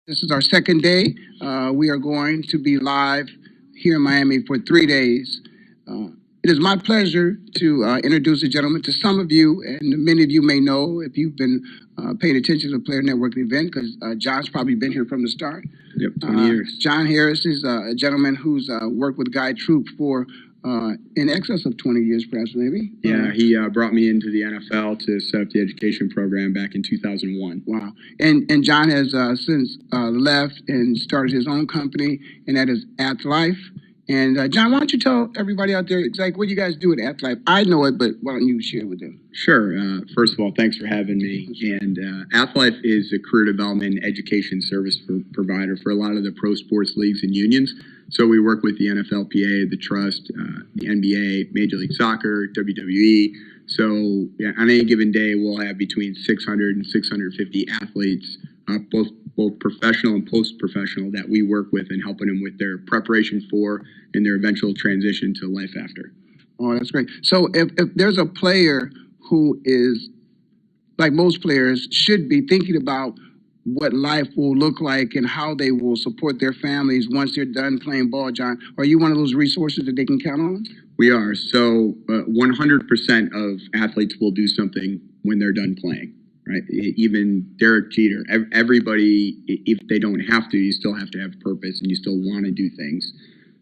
This is our second day. We are going to be live here in Miami for 3 days. It is my pleasure to introduce a gentleman to some of you, and many of you may know if you've been paying attention to the Player Network event, because John's probably been here from the start. Yep, 20 years. John Harris is a gentleman who's worked with Guy Troop for in excess of 20 years, perhaps, maybe. Yeah, he brought me into the NFL to set up the education program back in 2001. Wow. And John has since left and started his own company, and that is AthLife. And John, why don't you tell everybody out there exactly what you guys do at AthLife? I know it, but why don't you share with them? Sure. First of all, thanks for having me. And AthLife is a career development education service provider for a lot of the pro sports leagues and unions. So we work with the NFLPA, the Trust, the NBA, Major League Soccer, WWE. So yeah, on any given day, we'll have between 600 and 650 athletes, both professional and post-professional, that we work with and helping them with their preparation for and their eventual transition to life after. Oh, that's great. So if there's a player who is, like most players, should be thinking about what life will look like and how they will support their families once they're done playing ball, John, are you one of those resources that they can count on? We are. So 100% of athletes will do something when they're done playing, right? Even Derek Jeter, everybody, if they don't have to, you still have to have purpose and you still want to do things.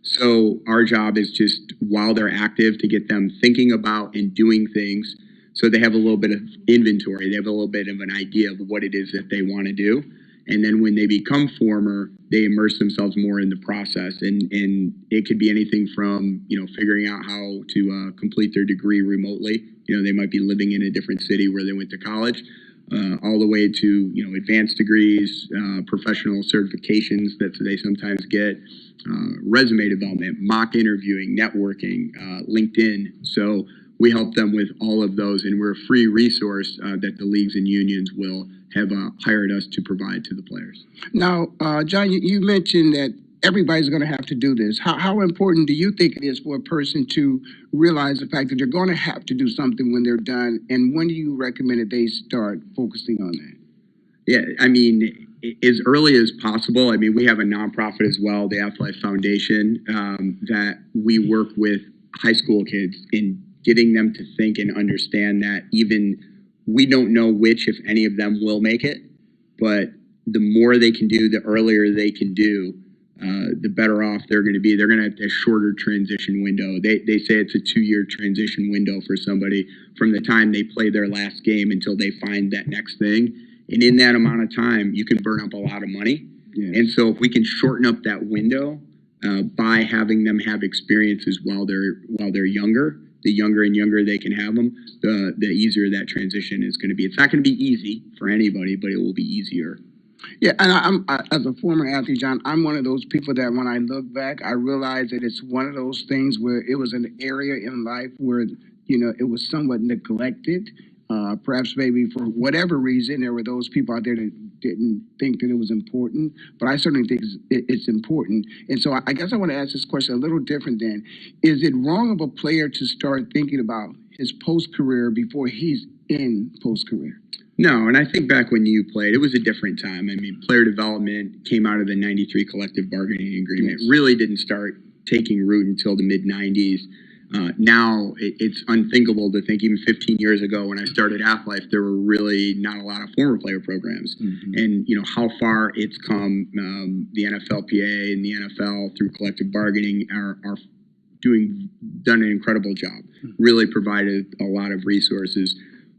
So our job is just, while they're active, to get them thinking about and doing things so they have a little bit of inventory. They have a little bit of an idea of what it is that they want to do. And then when they become former, they immerse themselves more in the process. And it could be anything from, figuring out how to complete their degree remotely. They might be living in a different city where they went to college, all the way to, advanced degrees, professional certifications that they sometimes get, resume development, mock interviewing, networking, LinkedIn. So we help them with all of those, and we're a free resource that the leagues and unions will have hired us to provide to the players. Now, John, you mentioned that everybody's going to have to do this. How important do you think it is for a person to realize the fact that they're going to have to do something when they're done, and when do you recommend that they start focusing on that? Yeah, I mean, as early as possible. I mean, we have a nonprofit as well, the AthLife Foundation, that we work with high school kids in getting them to think and understand that even we don't know which, if any of them will make it, but the more they can do, the earlier they can do, the better off they're going to be. They're going to have a shorter transition window. They say it's a 2-year transition window for somebody from the time they play their last game until they find that next thing. And in that amount of time, you can burn up a lot of money. Yes. And so if we can shorten up that window by having them have experiences while they're younger, the younger and younger they can have them, the easier that transition is going to be. It's not going to be easy for anybody, but it will be easier. Yeah, and as a former athlete, John, I'm one of those people that when I look back, I realize that it's one of those things where it was an area in life where, it was somewhat neglected. Perhaps maybe for whatever reason, there were those people out there that didn't think that it was important, but I certainly think it's important. And so I guess I want to ask this question a little different then. Is it wrong of a player to start thinking about his post-career before he's in post-career? No, and I think back when you played, it was a different time. I mean, player development came out of the 93 collective bargaining agreement. Yes. It really didn't start taking root until the mid-90s. Now it's unthinkable to think even 15 years ago when I started AthLife, there were really not a lot of former player programs. Mm-hmm. And how far it's come, the NFLPA and the NFL through collective bargaining are done an incredible job. Mm-hmm. Really provided a lot of resources,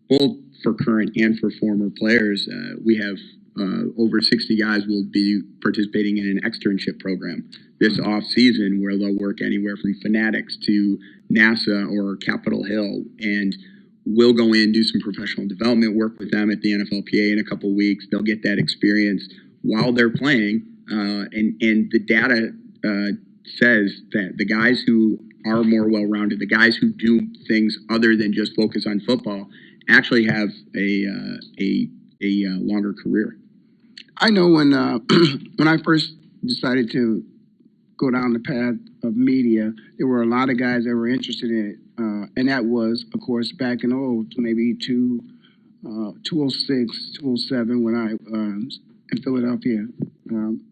both for current and for former players. We have over 60 guys will be participating in an externship program this off season where they'll work anywhere from Fanatics to NASA or Capitol Hill, and we'll go in, do some professional development work with them at the NFLPA in a couple of weeks. They'll get that experience while they're playing, and the data says that the guys who are more well-rounded, the guys who do things other than just focus on football, actually have a longer career. I know when I first decided to go down the path of media, there were a lot of guys that were interested in it, and that was, of course, back in maybe 2006, 2007 when I in Philadelphia.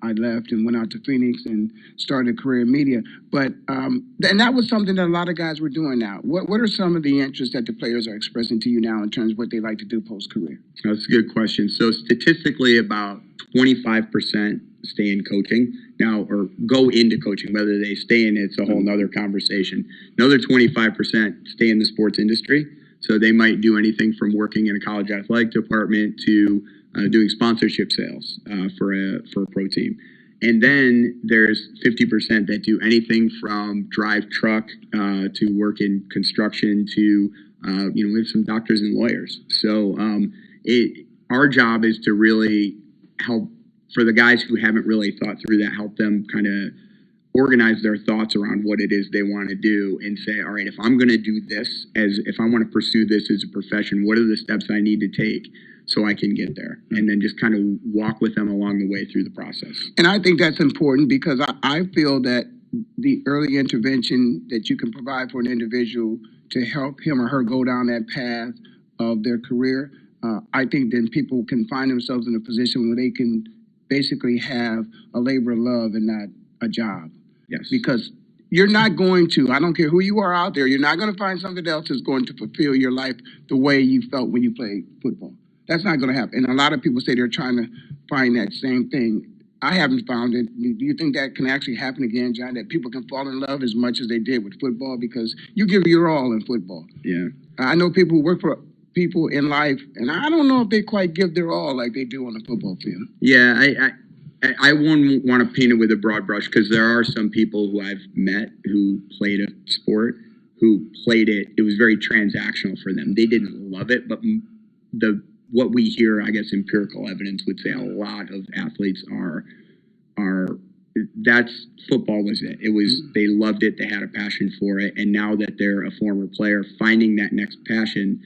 I left and went out to Phoenix and started a career in media. But and that was something that a lot of guys were doing now. What are some of the interests that the players are expressing to you now in terms of what they like to do post-career? That's a good question. So statistically, about 25% stay in coaching now, or go into coaching. Whether they stay in it's a whole nother conversation. Another 25% stay in the sports industry. So they might do anything from working in a college athletic department to doing sponsorship sales for a pro team. And then there's 50% that do anything from drive truck to work in construction to, we have some doctors and lawyers. So our job is to really help, for the guys who haven't really thought through that, help them kind of organize their thoughts around what it is they want to do and say, all right, if I'm going to do this, if I want to pursue this as a profession, what are the steps I need to take so I can get there? And then just kind of walk with them along the way through the process. And I think that's important because I feel that the early intervention that you can provide for an individual to help him or her go down that path of their career, I think then people can find themselves in a position where they can basically have a labor of love and not a job. Yes. Because you're not going to, I don't care who you are out there, you're not going to find something else that's going to fulfill your life the way you felt when you played football. That's not going to happen. And a lot of people say they're trying to find that same thing. I haven't found it. Do you think that can actually happen again, John, that people can fall in love as much as they did with football? Because you give your all in football. Yeah. I know people who work for people in life, and I don't know if they quite give their all like they do on the football field. Yeah, I wouldn't want to paint it with a broad brush because there are some people who I've met who played a sport, who played it. It was very transactional for them. They didn't love it, but what we hear, I guess, empirical evidence would say a lot of athletes are that's football was it. It was, they loved it. They had a passion for it. And now that they're a former player, finding that next passion,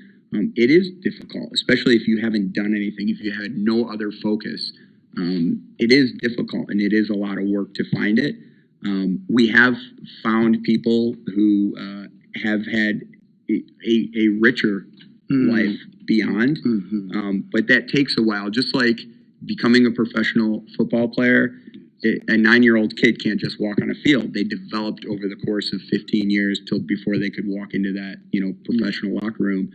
it is difficult, especially if you haven't done anything, if you had no other focus. It is difficult and it is a lot of work to find it. We have found people who have had a richer life beyond, but that takes a while. Just like becoming a professional football player, a 9-year-old kid can't just walk on a field. They developed over the course of 15 years till before they could walk into that, professional locker room.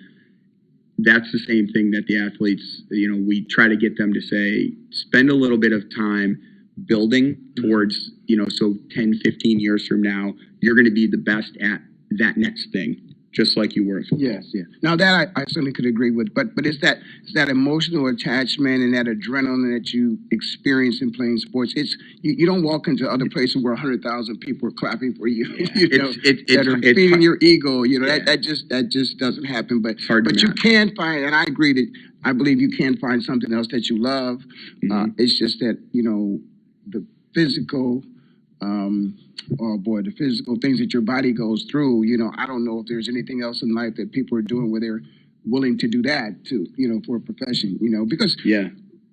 That's the same thing that the athletes, we try to get them to say, spend a little bit of time building towards, so 10, 15 years from now, you're going to be the best at that next thing, just like you were at football. Yes, yeah. Now that I certainly could agree with, but it's that emotional attachment and that adrenaline that you experience in playing sports. It's you don't walk into other places where 100,000 people are clapping for you. It's feeding your ego. That just doesn't happen. But you can find, and I agree that I believe you can find something else that you love. It's just that the physical. The physical things that your body goes through, I don't know if there's anything else in life that people are doing where they're willing to do that to, for a profession, because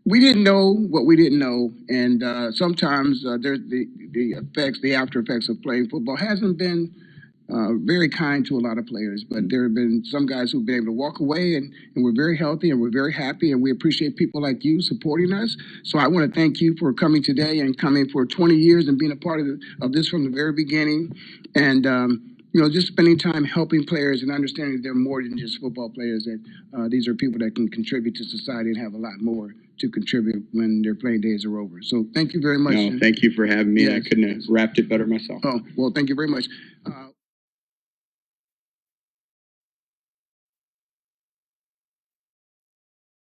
we didn't know what we didn't know. And sometimes there's the after effects of playing football hasn't been very kind to a lot of players, but there have been some guys who've been able to walk away and we're very healthy and we're very happy and we appreciate people like you supporting us. So I want to thank you for coming today and coming for 20 years and being a part of this from the very beginning. And, just spending time helping players and understanding that they're more than just football players, that these are people that can contribute to society and have a lot more to contribute when their playing days are over. So thank you very much. No, thank you for having me. Yes. I couldn't have wrapped it better myself. Oh, well, thank you very much.